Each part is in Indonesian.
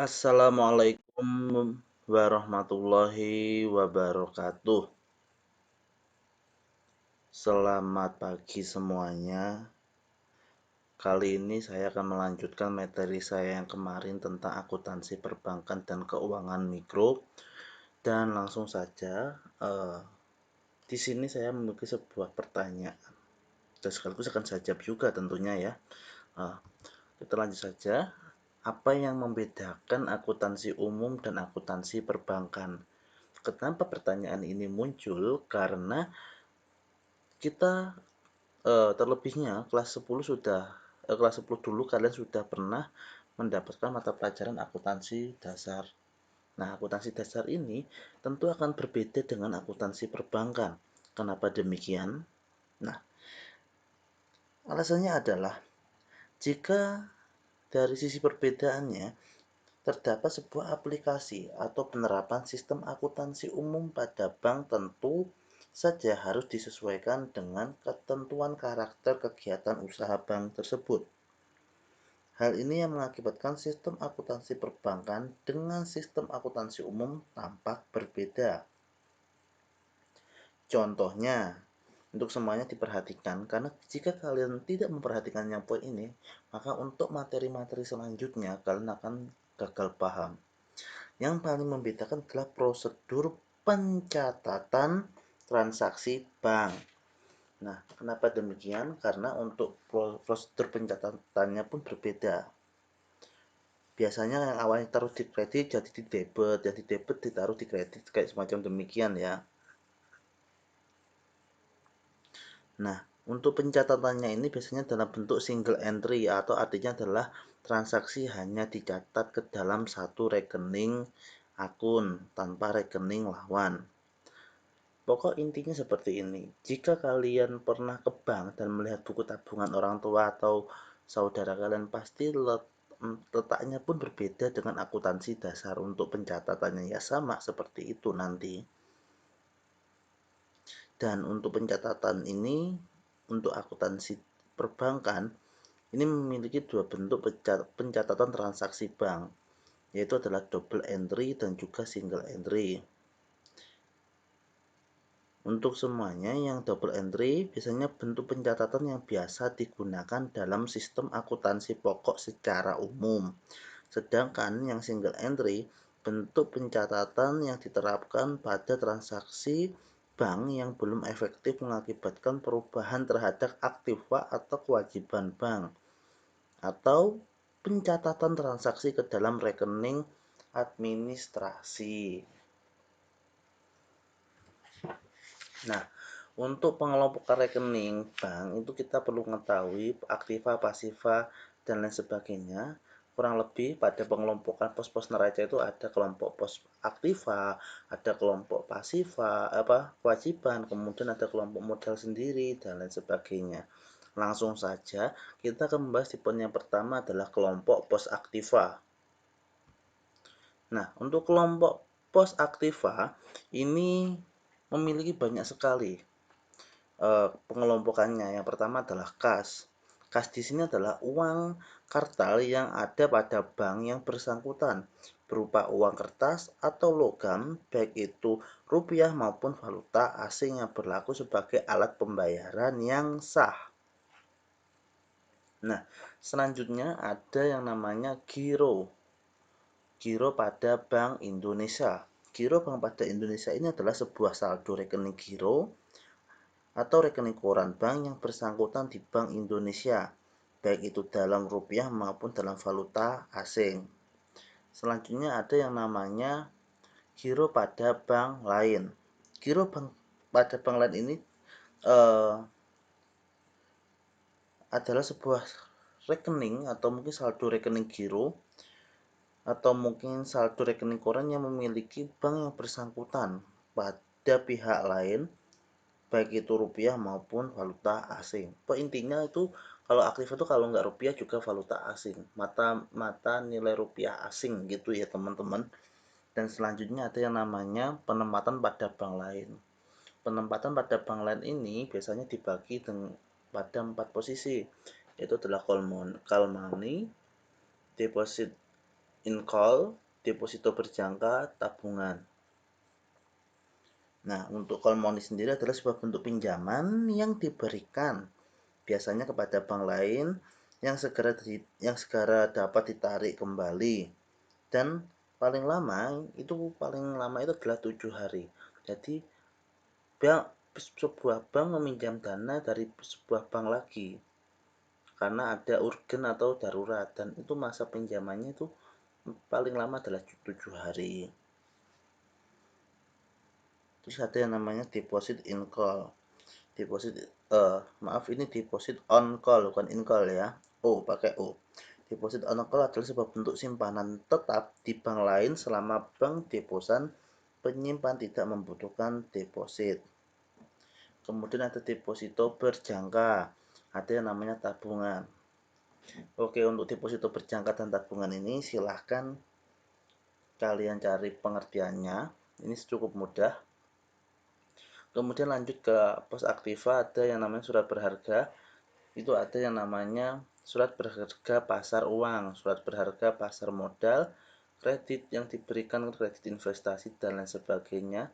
Assalamualaikum warahmatullahi wabarakatuh. Selamat pagi semuanya. Kali ini saya akan melanjutkan materi saya yang kemarin tentang akuntansi perbankan dan keuangan mikro. Dan langsung saja, di sini saya memiliki sebuah pertanyaan. Dan sekaligus akan saya jawab juga tentunya ya. Kita lanjut saja. Apa yang membedakan akuntansi umum dan akuntansi perbankan? Kenapa pertanyaan ini muncul? Karena kita terlebihnya kelas 10 dulu kalian sudah pernah mendapatkan mata pelajaran akuntansi dasar. Nah, akuntansi dasar ini tentu akan berbeda dengan akuntansi perbankan. Kenapa demikian? Nah, alasannya adalah jika dari sisi perbedaannya terdapat sebuah aplikasi atau penerapan sistem akuntansi umum pada bank tentu saja harus disesuaikan dengan ketentuan karakter kegiatan usaha bank tersebut. Hal ini yang mengakibatkan sistem akuntansi perbankan dengan sistem akuntansi umum tampak berbeda. Contohnya, untuk semuanya diperhatikan, karena jika kalian tidak memperhatikan yang poin ini, maka untuk materi-materi selanjutnya kalian akan gagal paham. Yang paling membedakan adalah prosedur pencatatan transaksi bank. Nah, kenapa demikian? Karena untuk prosedur pencatatannya pun berbeda. Biasanya yang awalnya taruh di kredit jadi di debit, jadi debit ditaruh di kredit, kayak semacam demikian ya. Nah, untuk pencatatannya ini biasanya dalam bentuk single entry atau artinya adalah transaksi hanya dicatat ke dalam satu rekening akun tanpa rekening lawan. Pokok intinya seperti ini. Jika kalian pernah ke bank dan melihat buku tabungan orang tua atau saudara kalian, pasti letaknya pun berbeda dengan akuntansi dasar. Untuk pencatatannya ya sama seperti itu nanti. Dan untuk pencatatan ini, untuk akuntansi perbankan, ini memiliki dua bentuk pencatatan transaksi bank, yaitu adalah double entry dan juga single entry. Untuk semuanya yang double entry biasanya bentuk pencatatan yang biasa digunakan dalam sistem akuntansi pokok secara umum. Sedangkan yang single entry bentuk pencatatan yang diterapkan pada transaksi bank yang belum efektif mengakibatkan perubahan terhadap aktiva atau kewajiban bank atau pencatatan transaksi ke dalam rekening administrasi. Nah, untuk pengelompokan rekening bank itu kita perlu mengetahui aktiva, pasiva, dan lain sebagainya. Kurang lebih pada pengelompokan pos-pos neraca itu ada kelompok pos aktiva, ada kelompok pasiva, kewajiban, kemudian ada kelompok modal sendiri, dan lain sebagainya. Langsung saja, kita akan membahas di poin yang pertama adalah kelompok pos aktiva. Nah, untuk kelompok pos aktiva ini memiliki banyak sekali pengelompokannya. Yang pertama adalah kas. Kas di sini adalah uang kartal yang ada pada bank yang bersangkutan berupa uang kertas atau logam, baik itu rupiah maupun valuta asing yang berlaku sebagai alat pembayaran yang sah. Nah, selanjutnya ada yang namanya giro. Giro pada Bank Indonesia. Giro Bank pada Indonesia ini adalah sebuah saldo rekening giro atau rekening koran bank yang bersangkutan di Bank Indonesia, baik itu dalam rupiah maupun dalam valuta asing. Selanjutnya ada yang namanya giro pada bank lain. Giro bank pada bank lain ini adalah sebuah rekening atau mungkin saldo rekening giro atau mungkin saldo rekening koran yang memiliki bank yang bersangkutan pada pihak lain, baik itu rupiah maupun valuta asing. Intinya itu kalau aktif itu kalau nggak rupiah juga valuta asing, mata nilai rupiah asing gitu ya teman-teman. Dan selanjutnya ada yang namanya penempatan pada bank lain. Penempatan pada bank lain ini biasanya dibagi pada 4 posisi, yaitu adalah call money, deposit in-call, deposito berjangka, tabungan. Nah, untuk call money sendiri adalah sebuah bentuk pinjaman yang diberikan biasanya kepada bank lain yang segera dapat ditarik kembali, dan paling lama itu adalah 7 hari. Jadi sebuah bank meminjam dana dari sebuah bank lagi karena ada urgen atau darurat, dan itu masa pinjamannya itu paling lama adalah 7 hari. Terus ada yang namanya deposit in call. Deposit ini deposit on call, bukan in call ya. Pakai O. Deposit on call adalah sebuah bentuk simpanan tetap di bank lain selama bank deposan penyimpan tidak membutuhkan deposit. Kemudian ada deposito berjangka, ada yang namanya tabungan. Oke, untuk deposito berjangka dan tabungan ini silahkan kalian cari pengertiannya, ini cukup mudah. Kemudian lanjut ke pos aktiva, ada yang namanya surat berharga, itu ada yang namanya surat berharga pasar uang, surat berharga pasar modal, kredit yang diberikan, kredit investasi, dan lain sebagainya.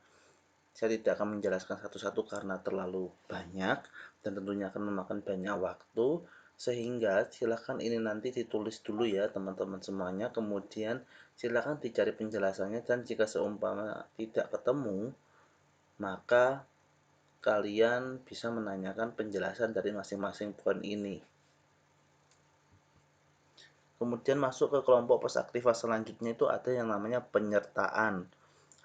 Saya tidak akan menjelaskan satu-satu karena terlalu banyak dan tentunya akan memakan banyak waktu, sehingga silakan ini nanti ditulis dulu ya teman-teman semuanya, kemudian silakan dicari penjelasannya, dan jika seumpama tidak ketemu maka kalian bisa menanyakan penjelasan dari masing-masing poin ini. Kemudian masuk ke kelompok pos aktiva selanjutnya, itu ada yang namanya penyertaan,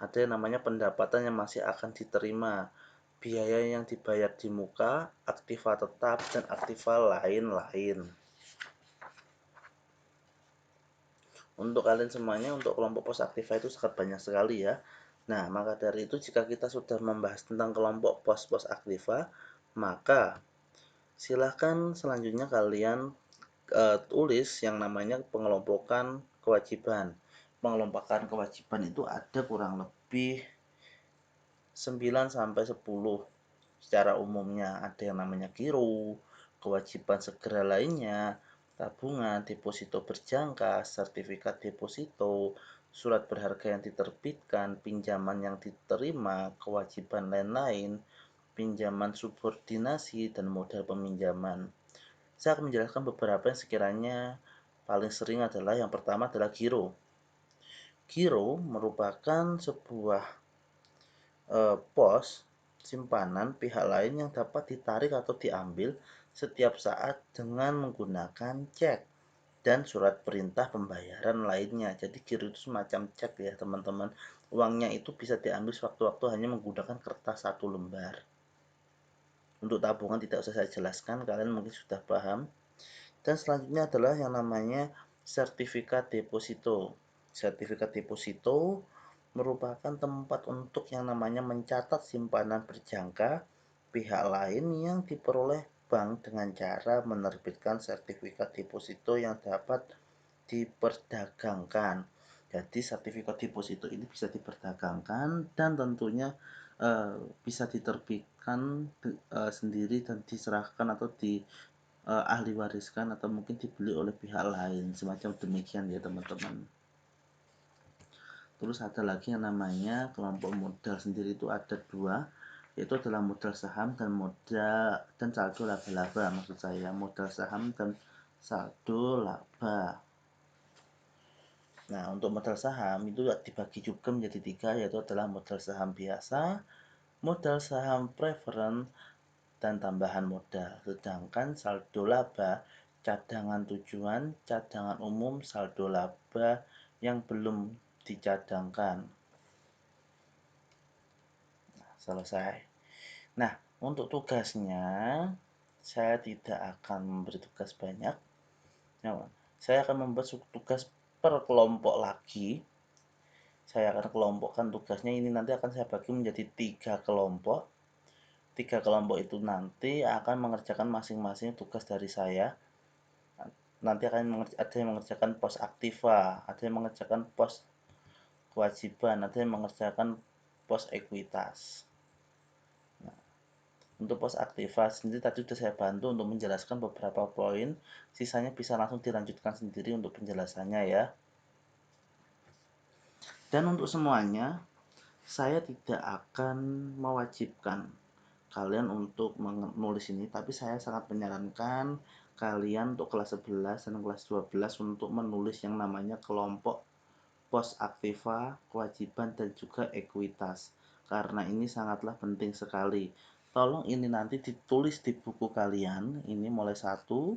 ada yang namanya pendapatan yang masih akan diterima, biaya yang dibayar di muka, aktiva tetap, dan aktiva lain-lain. Untuk kalian semuanya, untuk kelompok pos aktiva itu sangat banyak sekali ya. Nah, maka dari itu jika kita sudah membahas tentang kelompok pos aktiva, maka silahkan selanjutnya kalian tulis yang namanya pengelompokan kewajiban. Pengelompokan kewajiban itu ada kurang lebih 9 sampai 10 secara umumnya. Ada yang namanya giro, kewajiban segera lainnya, tabungan, deposito berjangka, sertifikat deposito, surat berharga yang diterbitkan, pinjaman yang diterima, kewajiban lain-lain, pinjaman subordinasi, dan modal peminjaman. Saya akan menjelaskan beberapa yang sekiranya paling sering adalah yang pertama adalah giro. Giro merupakan sebuah pos simpanan pihak lain yang dapat ditarik atau diambil setiap saat dengan menggunakan cek dan surat perintah pembayaran lainnya. Jadi giro itu semacam cek ya teman-teman. Uangnya itu bisa diambil sewaktu-waktu hanya menggunakan kertas 1 lembar. Untuk tabungan tidak usah saya jelaskan, kalian mungkin sudah paham. Dan selanjutnya adalah yang namanya sertifikat deposito. Sertifikat deposito merupakan tempat untuk yang namanya mencatat simpanan berjangka pihak lain yang diperoleh bank dengan cara menerbitkan sertifikat deposito yang dapat diperdagangkan. Jadi sertifikat deposito ini bisa diperdagangkan dan tentunya bisa diterbitkan sendiri dan diserahkan atau di ahli wariskan atau mungkin dibeli oleh pihak lain, semacam demikian ya teman-teman. Terus ada lagi yang namanya kelompok modal sendiri, itu ada dua, yaitu adalah modal saham dan saldo laba-laba. Maksud saya modal saham dan saldo laba. Nah, untuk modal saham itu dibagi juga menjadi 3, yaitu adalah modal saham biasa, modal saham preferen, dan tambahan modal. Sedangkan saldo laba, cadangan tujuan, cadangan umum, saldo laba yang belum dicadangkan. Selesai. Nah, untuk tugasnya saya tidak akan memberi tugas banyak. Saya akan membuat tugas per kelompok lagi. Saya akan kelompokkan tugasnya, ini nanti akan saya bagi menjadi 3 kelompok. 3 kelompok itu nanti akan mengerjakan masing-masing tugas dari saya. Nanti akan ada yang mengerjakan pos aktiva, ada yang mengerjakan pos kewajiban, ada yang mengerjakan pos ekuitas. Nah, untuk pos aktiva sendiri tadi sudah saya bantu untuk menjelaskan beberapa poin, sisanya bisa langsung dilanjutkan sendiri untuk penjelasannya ya. Dan untuk semuanya, saya tidak akan mewajibkan kalian untuk menulis ini, tapi saya sangat menyarankan kalian untuk kelas 11 dan kelas 12 untuk menulis yang namanya kelompok pos aktiva, kewajiban, dan juga ekuitas. Karena ini sangatlah penting sekali. Tolong ini nanti ditulis di buku kalian, ini mulai 1, 2,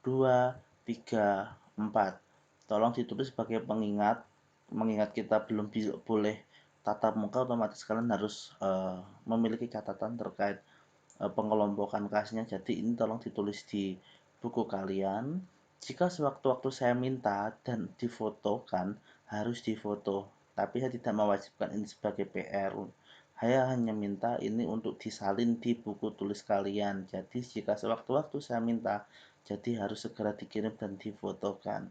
3, 4. Tolong ditulis sebagai pengingat, mengingat kita belum boleh tatap muka, otomatis kalian harus memiliki catatan terkait pengelompokan kelasnya. Jadi ini tolong ditulis di buku kalian. Jika sewaktu-waktu saya minta dan difotokan, harus difoto. Tapi saya tidak mewajibkan ini sebagai PR. Saya hanya minta ini untuk disalin di buku tulis kalian. Jadi jika sewaktu-waktu saya minta, jadi harus segera dikirim dan difotokan.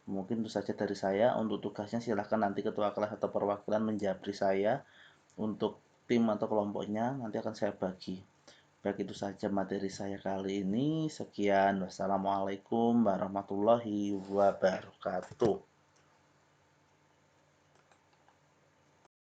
Mungkin itu saja dari saya. Untuk tugasnya silahkan nanti ketua kelas atau perwakilan menjabri saya. Untuk tim atau kelompoknya nanti akan saya bagi. Baik, itu saja materi saya kali ini. Sekian, wassalamualaikum warahmatullahi wabarakatuh.